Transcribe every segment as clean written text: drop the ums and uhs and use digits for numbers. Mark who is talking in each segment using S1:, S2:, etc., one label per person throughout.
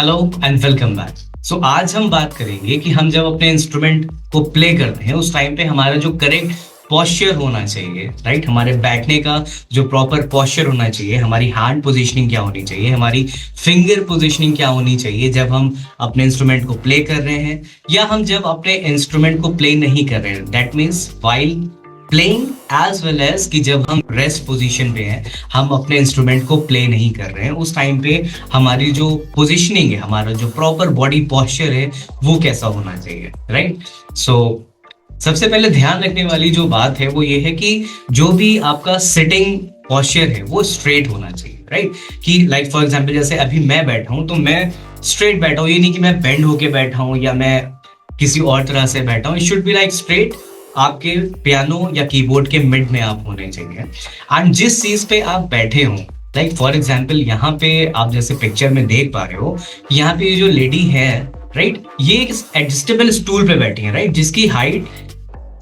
S1: Hello and welcome back. So आज हम बात करेंगे कि हम जब अपने इंस्ट्रूमेंट को प्ले करते हैं उस टाइम पे हमारा जो करेक्ट पॉस्चर होना चाहिए, राइट। हमारे बैठने का जो प्रॉपर पॉस्चर होना चाहिए, हमारी हैंड पोजीशनिंग क्या होनी चाहिए, हमारी फिंगर पोजीशनिंग क्या होनी चाहिए जब हम अपने इंस्ट्रूमेंट को प्ले कर रहे हैं या हम जब अपने इंस्ट्रूमेंट को प्ले नहीं कर रहे हैं। That means while playing as well as कि जब हम रेस्ट पोजीशन पे हैं, हम अपने इंस्ट्रूमेंट को प्ले नहीं कर रहे हैं, उस टाइम पे हमारी जो पोजीशनिंग है, हमारा जो प्रॉपर बॉडी पॉस्चर है वो कैसा होना चाहिए, राइट। सो सबसे पहले ध्यान रखने वाली जो बात है वो ये है कि जो भी आपका सिटिंग पॉस्चर है वो स्ट्रेट होना चाहिए, राइट। कि लाइक फॉर एग्जांपल जैसे अभी मैं बैठा हूं तो मैं स्ट्रेट बैठा हूं, ये नहीं कि मैं बेंड होके बैठा हूं या मैं किसी और तरह से बैठा हूं। It should be like straight. आपके पियानो या कीबोर्ड के मिड में आप होने चाहिए एंड जिस चीज पे आप बैठे हो, लाइक फॉर एग्जांपल यहाँ पे आप जैसे पिक्चर में देख पा रहे हो, यहाँ पे जो लेडी है, राइट, ये एडजस्टेबल स्टूल पे बैठी है, राइट, जिसकी हाइट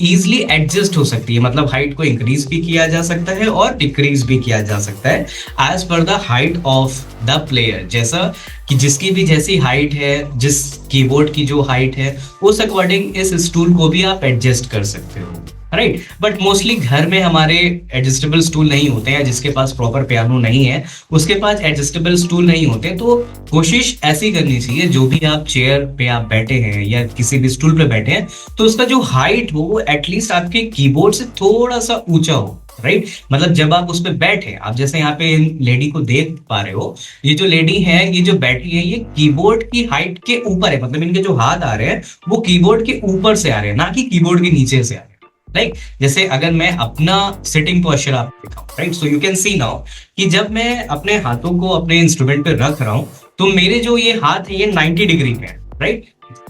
S1: इजिली एडजस्ट हो सकती है। मतलब हाइट को इंक्रीज भी किया जा सकता है और डिक्रीज भी किया जा सकता है as per the height of the player. जैसा कि जिसकी भी जैसी हाइट है, जिस कीबोर्ड की जो हाइट है, उस अकॉर्डिंग इस स्टूल को भी आप एडजस्ट कर सकते हो, राइट। बट मोस्टली घर में हमारे एडजस्टेबल स्टूल नहीं होते हैं, जिसके पास प्रॉपर पियानो नहीं है उसके पास एडजस्टेबल स्टूल नहीं होते। तो कोशिश ऐसी करनी चाहिए, जो भी आप चेयर पे आप बैठे हैं या किसी भी स्टूल पे बैठे हैं, तो उसका जो हाइट हो वो एटलीस्ट आपके कीबोर्ड से थोड़ा सा ऊंचा हो, राइट। मतलब जब आप उस पर बैठे, आप जैसे यहाँ पे लेडी को देख पा रहे हो, ये जो लेडी है, ये जो बैठी है, ये कीबोर्ड की हाइट के ऊपर है। मतलब इनके जो हाथ आ रहे हैं वो कीबोर्ड के ऊपर से आ रहे हैं, ना कि कीबोर्ड के नीचे से आ रहे हैं, राइट। जैसे अगर मैं अपना सिटिंग पोस्चर आपको दिखाऊं, right, so you can C now कि जब मैं अपने हाथों को अपने इंस्ट्रूमेंट पे रख रहा हूं तो मेरे जो ये हाथ है ये 90 डिग्री पे है, राइट।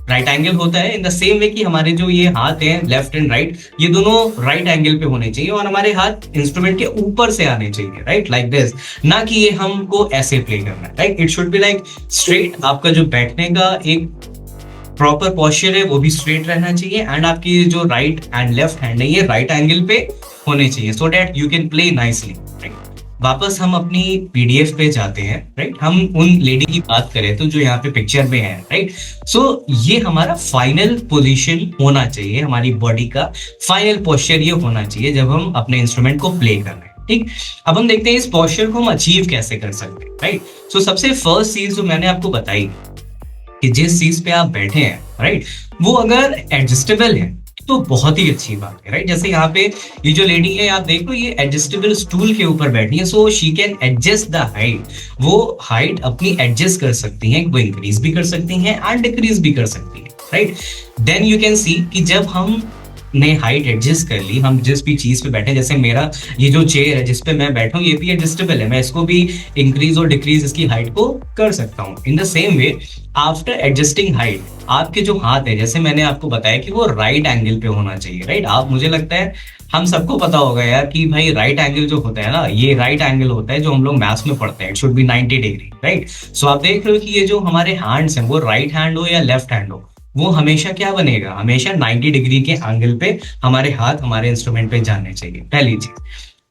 S1: राइट एंगल होता है इन द सेम वे कि हमारे जो ये हाथ हैं लेफ्ट एंड राइट, ये दोनों राइट एंगल पे होने चाहिए और हमारे हाथ इंस्ट्रूमेंट के ऊपर से आने चाहिए, राइट, लाइक दिस। ना कि ये हमको ऐसे प्ले करना है, right. It should be like straight. आपका जो बैठने का एक प्रॉपर पॉस्चर है वो भी स्ट्रेट रहना चाहिए एंड आपकी जो राइट एंड लेफ्ट हैंड है ये राइट एंगल पे होने चाहिए, so that you can play nicely, right. वापस हम अपनी पीडीएफ पे जाते हैं, राइट। हम उन लेडी की बात करें तो जो यहाँ पे पिक्चर में है, राइट। सो ये हमारा फाइनल पोजीशन होना चाहिए, हमारी बॉडी का फाइनल पोस्चर ये होना चाहिए जब हम अपने इंस्ट्रूमेंट को प्ले कर रहे हैं, ठीक। अब हम देखते हैं इस पोस्चर को हम अचीव कैसे कर सकते हैं, राइट। सो सबसे फर्स्ट चीज जो मैंने आपको बताई कि जिस चीज पे आप बैठे हैं, राइट, वो अगर एडजस्टेबल है तो बहुत ही अच्छी बात है, राइट। जैसे यहाँ पे ये जो लेडी है, आप देख लो, ये एडजस्टेबल स्टूल के ऊपर बैठी है, so she can adjust the height. वो हाइट अपनी एडजस्ट कर सकती हैं, वो इंक्रीज भी कर सकती हैं एंड डिक्रीज भी कर सकती है, right. Then you can see कि जब हम ने हाइट एडजस्ट कर ली, हम जिस भी चीज पे बैठे, जैसे मेरा ये जो चेयर है जिस पे मैं बैठा हूँ ये भी एडजस्टेबल है, मैं इसको भी इंक्रीज और डिक्रीज इसकी हाइट को कर सकता हूँ। In the same way after adjusting height, आपके जो हाथ है, जैसे मैंने आपको बताया कि वो राइट एंगल पे होना चाहिए, राइट। आप, मुझे लगता है हम सबको पता होगा यार कि भाई राइट एंगल जो होता है ना, ये राइट एंगल होता है जो हम लोग मैथ्स में पढ़ते हैं, it should be 90 degree, right. So आप देख रहे हो कि ये जो हमारे हैंड्स हैं वो राइट हैंड हो या लेफ्ट हैंड हो, वो हमेशा क्या बनेगा, हमेशा 90 डिग्री के एंगल पे हमारे हाथ हमारे इंस्ट्रूमेंट पे जाने चाहिए, पहली चीज।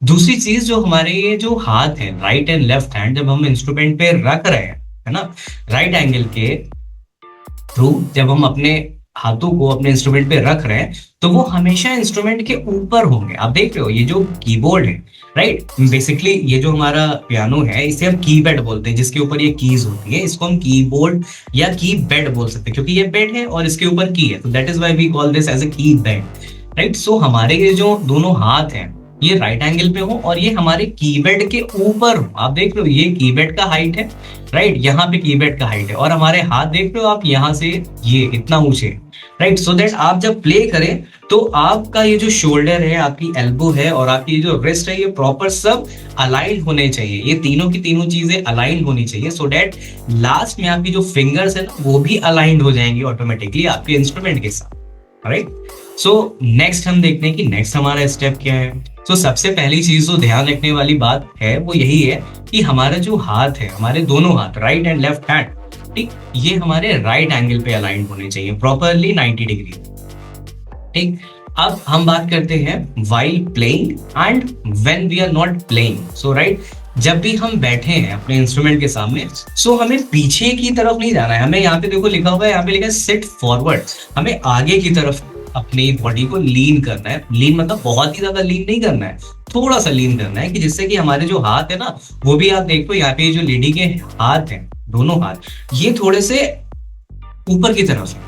S1: दूसरी चीज, जो हमारे ये जो हाथ है राइट एंड लेफ्ट हैंड, जब हम इंस्ट्रूमेंट पे रख रहे हैं, है ना, राइट एंगल के थ्रू जब हम अपने हाथों को अपने इंस्ट्रूमेंट पे रख रहे हैं तो वो हमेशा इंस्ट्रूमेंट के ऊपर होंगे। आप देख रहे हो ये जो कीबोर्ड है, राइट, बेसिकली ये जो हमारा पियानो है इसे हम कीबेड बोलते हैं, जिसके ऊपर ये कीज होती है, इसको हम कीबोर्ड या की बेड बोल सकते हैं क्योंकि ये बेड है और इसके ऊपर की है, तो that is why we call this as a key bed, right. सो हमारे ये जो दोनों हाथ हैं ये राइट एंगल पे हो और ये हमारे कीबेड के ऊपर हो। आप देख रहे हो ये कीबेड का हाइट है, राइट, यहाँ पे कीबेड का हाइट है और हमारे हाथ देख रहे हो आप, यहाँ से ये इतना ऊंचे, राइट। सो दैट आप जब प्ले करें तो आपका ये जो शोल्डर है, आपकी एल्बो है और आपकी जो रिस्ट है, ये प्रॉपर सब अलाइन होने चाहिए, ये तीनों की तीनों चीजें अलाइन होनी चाहिए, सो दैट लास्ट में आपकी जो फिंगर्स है ना वो भी अलाइंड हो जाएंगी ऑटोमेटिकली आपके इंस्ट्रूमेंट के साथ, राइट। सो नेक्स्ट हम देखते हैं कि नेक्स्ट हमारा स्टेप क्या है। सो सबसे पहली चीज जो ध्यान रखने वाली बात है वो यही है कि हमारा जो हाथ है, हमारे दोनों हाथ राइट एंड लेफ्ट हैंड, ठीक, ये हमारे राइट एंगल पे अलाइन होने चाहिए प्रॉपरली 90 डिग्री, ठीक। अब हम बात करते हैं while playing and when we are not playing. So right, जब भी हम बैठे हैं अपने इंस्ट्रूमेंट के सामने, सो हमें पीछे की तरफ नहीं जाना है, हमें यहाँ पे देखो लिखा हुआ है, यहाँ पे लिखा है सिट फॉरवर्ड, हमें आगे की तरफ अपनी बॉडी को लीन करना है। लीन मतलब बहुत ही ज्यादा लीन नहीं करना है, थोड़ा सा लीन करना है, कि जिससे कि हमारे जो हाथ है ना, वो भी आप देखो यहाँ पे जो लेडी के हाथ हैं, दोनों हाथ ये थोड़े से ऊपर की तरफ है,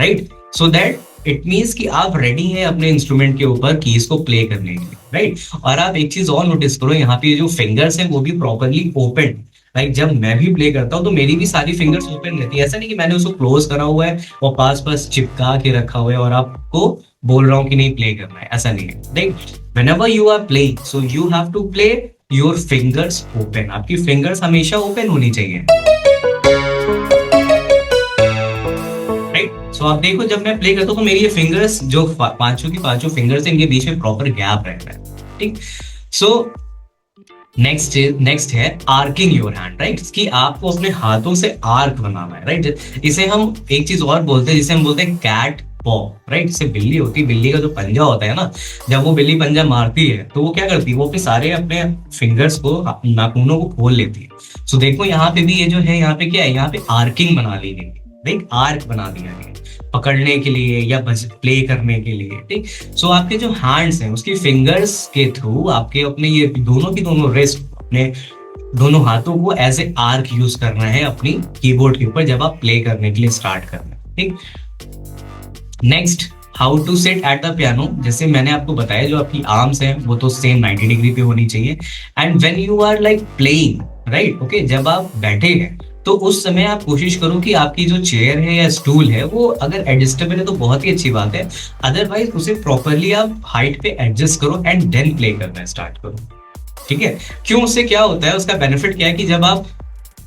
S1: right. So that it means कि आप रेडी हैं अपने इंस्ट्रूमेंट के ऊपर कीज को प्ले करने के लिए, राइट। और आप एक चीज और नोटिस करो, यहाँ पे जो फिंगर्स हैं वो भी प्रॉपरली ओपन। लाइक जब मैं भी प्ले करता हूँ तो मेरी भी सारी फिंगर्स ओपन रहती है, ऐसा नहीं कि मैंने उसको क्लोज करा हुआ है और पास पास चिपका के रखा हुआ है और आपको बोल रहा हूँ कि नहीं प्ले करना है, ऐसा नहीं है, right. Whenever you are playing, so you have to play your fingers open, आपकी फिंगर्स हमेशा ओपन होनी चाहिए, राइट। सो आप देखो जब मैं प्ले करता हूँ तो मेरी ये फिंगर्स जो पांचों की पांचों फिंगर्स है, इनके बीच में प्रॉपर गैप रहता है, ठीक। सो नेक्स्ट है आर्किंग योर हैंड, राइट, कि आपको अपने हाथों से आर्क बनाना है, राइट। इसे हम एक चीज और बोलते हैं, जिसे हम बोलते हैं कैट पॉ, राइट। इससे बिल्ली होती है, बिल्ली का जो पंजा होता है ना, जब वो बिल्ली पंजा मारती है तो वो क्या करती है, वो अपने सारे अपने फिंगर्स को, नाखूनों को खोल लेती है। सो देखो यहाँ पे भी ये जो है, यहाँ पे क्या है, यहाँ पे आर्किंग बना ली गई, राइट, आर्क बना दिया गया पकड़ने के लिए या प्ले करने के लिए, ठीक। सो आपके जो हैंड्स हैं उसकी फिंगर्स के थ्रू आपके अपने ये दोनों की दोनों रिस्ट, अपने दोनों हाथों को एज ए आर्क यूज करना है अपनी कीबोर्ड के ऊपर जब आप प्ले करने के लिए स्टार्ट करना है, ठीक। Next, how to sit at the piano, जैसे मैंने आपको बताया जो आपकी आर्म्स हैं वो तो सेम 90 डिग्री पे होनी चाहिए। And when you are like playing, right, okay, जब आप बैठे हैं तो उस समय आप कोशिश करो कि आपकी जो चेयर है या स्टूल है वो अगर एडजस्टेबल है तो बहुत ही अच्छी बात है, अदरवाइज उसे प्रॉपरली आप हाइट पे एडजस्ट करो एंड देन प्ले करना स्टार्ट करो, ठीक है। क्यों, उससे क्या होता है, उसका बेनिफिट क्या है कि जब आप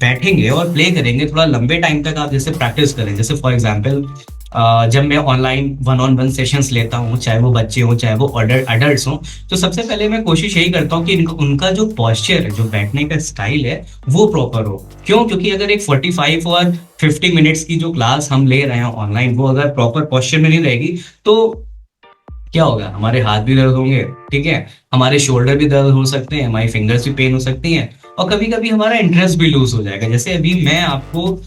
S1: बैठेंगे और प्ले करेंगे थोड़ा लंबे टाइम तक, आप जैसे प्रैक्टिस करें, जैसे फॉर एग्जांपल जब मैं ऑनलाइन 1-on-1 सेशंस लेता हूँ, चाहे वो बच्चे हों चाहे वो अडल्ट्स हों, तो सबसे पहले मैं कोशिश यही करता हूँ कि उनका जो पॉस्चर है, जो बैठने का स्टाइल है वो प्रॉपर हो। क्यों, क्योंकि अगर एक 45 और 50 मिनट्स की जो क्लास हम ले रहे हैं ऑनलाइन, वो अगर प्रॉपर पॉस्चर में नहीं रहेगी तो क्या होगा, हमारे हाथ भी दर्द होंगे, ठीक है, हमारे शोल्डर भी दर्द हो सकते हैं, हमारी फिंगर्स भी पेन हो सकती हैं, और कभी कभी हमारा इंटरेस्ट भी लूज हो जाएगा। जैसे अभी मैं आपको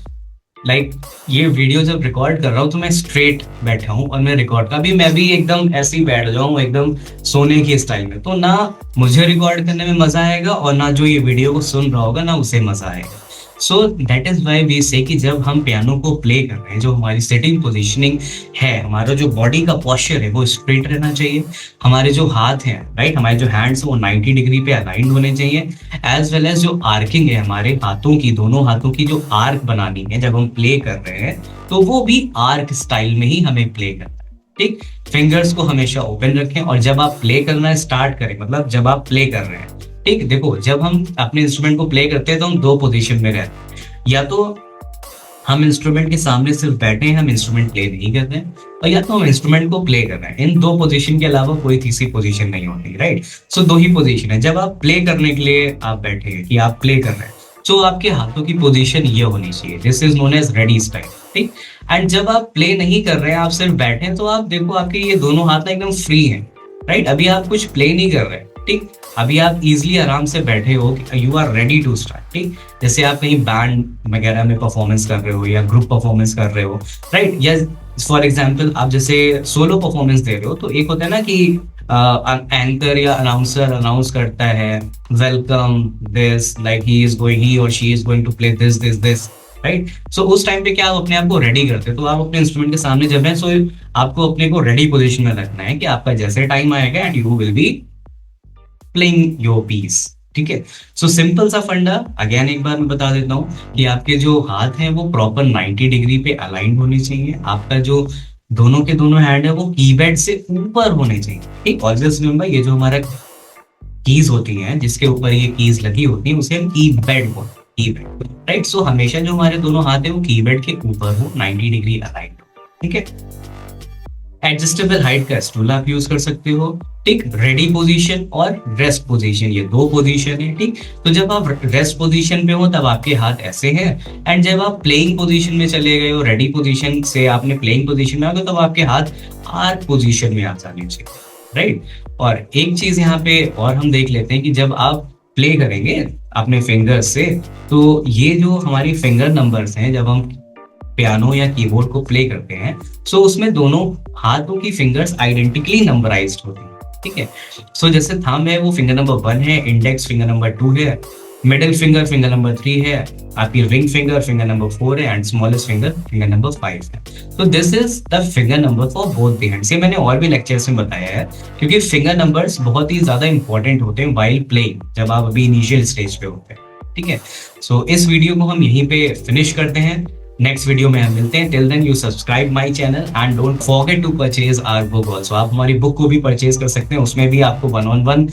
S1: ये वीडियो जब रिकॉर्ड कर रहा हूँ तो मैं स्ट्रेट बैठा हूँ और मैं रिकॉर्ड का भी मैं भी एकदम ऐसे ही बैठ जाऊँ एकदम सोने की स्टाइल में, तो ना मुझे रिकॉर्ड करने में मजा आएगा और ना जो ये वीडियो को सुन रहा होगा ना उसे मजा आएगा। So that is why we say कि जब हम पियानो को प्ले कर रहे हैं, जो हमारी सिटिंग पोजीशनिंग है, हमारा जो बॉडी का पोस्चर है वो स्ट्रेट रहना चाहिए, हमारे जो हाथ हैं, राइट, हमारे जो हैंड्स वो 90 डिग्री पे अलाइंड होने चाहिए, एज वेल एज जो आर्किंग है, हमारे हाथों की, दोनों हाथों की जो आर्क बनानी है जब हम प्ले कर रहे हैं, तो वो भी आर्क स्टाइल में ही हमें प्ले करना है, ठीक। फिंगर्स को हमेशा ओपन रखें और जब आप प्ले करना स्टार्ट करें, मतलब जब आप प्ले कर रहे हैं, ठीक, देखो जब हम अपने इंस्ट्रूमेंट को प्ले करते हैं तो हम दो पोजीशन में रहते हैं, या तो हम इंस्ट्रूमेंट के सामने सिर्फ बैठे हैं, हम इंस्ट्रूमेंट प्ले नहीं कर रहे हैं, और या तो हम इंस्ट्रूमेंट को प्ले कर रहे हैं। इन दो पोजीशन के अलावा कोई तीसरी पोजीशन नहीं होती, राइट। सो दो ही पोजीशन है। जब आप प्ले करने के लिए आप बैठे हैं कि आप प्ले कर रहे हैं, तो आपके हाथों की पोजीशन ये होनी चाहिए, this is known as ready style, ठीक। एंड जब आप प्ले नहीं कर रहे हैं, आप सिर्फ बैठे हैं, तो आप देखो आपके ये दोनों हाथ एकदम फ्री हैं, राइट। अभी आप कुछ प्ले नहीं कर रहे, ठीक, अभी आप इजीली आराम से बैठे हो, you are ready to start, ठीक। जैसे आप कहीं बैंड वगैरह में परफॉर्मेंस कर रहे हो या ग्रुप परफॉर्मेंस कर रहे हो, राइट, या फॉर एग्जांपल आप जैसे सोलो परफॉर्मेंस दे रहे हो, तो एक होता है ना कि एंकर या अनाउंसर अनाउंस करता है, वेलकम दिस, लाइक ही और she is going to play this this this, right. So उस टाइम पे क्या आप अपने आप को रेडी करते हो, तो आप अपने इंस्ट्रूमेंट के सामने जब है, सो आपको अपने को रेडी पोजीशन में रखना है कि आपका जैसे टाइम आएगा and you will be playing your piece, ठीक है। सो सिंपल सा फंडा अगेन एक बार मैं बता देता हूँ कि आपके जो हाथ हैं वो प्रॉपर 90 डिग्री पे अलाइंड होने चाहिए, आपका जो दोनों के दोनों हैंड है वो कीबैड से ऊपर होने चाहिए, ठीक। ऑलवेज रिमेंबर, ये जो हमारा कीज होती हैं जिसके ऊपर ये कीज लगी होती है उसे हम कीबैड बोलते हैं, कीबैड, राइट। सो हमेशा जो हमारे दोनों हाथ है वो कीबैड के ऊपर हो, 90 डिग्री अलाइंड हो, ठीक है। एडजस्टेबल हाइट का स्टूल आप यूज कर सकते हो, ठीक। रेडी पोजीशन और रेस्ट पोजीशन, ये दो पोजीशन है, ठीक। तो जब आप रेस्ट पोजीशन पे हो तब आपके हाथ ऐसे हैं, एंड जब आप प्लेइंग पोजीशन में चले गए हो, रेडी पोजीशन से आपने प्लेइंग पोजीशन में आ गए, तब आपके हाथ आर्क पोजीशन में आ जाने चाहिए, राइट। और एक चीज यहाँ पे और हम देख लेते हैं कि जब आप प्ले करेंगे अपने फिंगर्स से। तो ये जो हमारी फिंगर नंबर्स हैं, जब हम पियानो या कीबोर्ड को प्ले करते हैं, सो उसमें दोनों हाथों की फिंगर्स आइडेंटिकली नंबराइज्ड होती हैं, ठीक है। सो जैसे थंब है वो फिंगर नंबर 1 है, इंडेक्स फिंगर नंबर 2 है, मिडिल फिंगर फिंगर नंबर 3 है, आपकी रिंग फिंगर फिंगर नंबर 4 है, and smallest finger finger number 5 है। तो this is the finger number for both the hands. ये मैंने और भी लेक्चर्स में बताया है, क्योंकि फिंगर नंबर्स बहुत ही ज्यादा इंपॉर्टेंट होते हैं वाइल प्लेइंग, जब आप अभी इनिशियल स्टेज पे होते हैं, ठीक है। सो इस वीडियो को हम यहीं पे फिनिश करते हैं, नेक्स्ट वीडियो में हम मिलते हैं। Till then you subscribe my channel and don't forget to purchase our book also. आप हमारी बुक को भी परचेज कर सकते हैं, उसमें भी आपको 1-on-1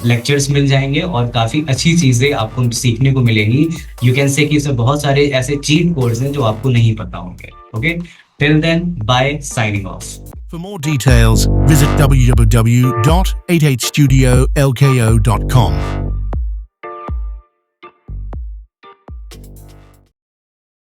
S1: लेक्चर्स मिल जाएंगे और काफी अच्छी चीजें आपको सीखने को मिलेंगी। यू कैन से कि इसमें बहुत सारे ऐसे चीट कोड्स हैं जो आपको नहीं पता होंगे। Okay, till then bye, signing off.
S2: For more details, visit www.88studiolko.com.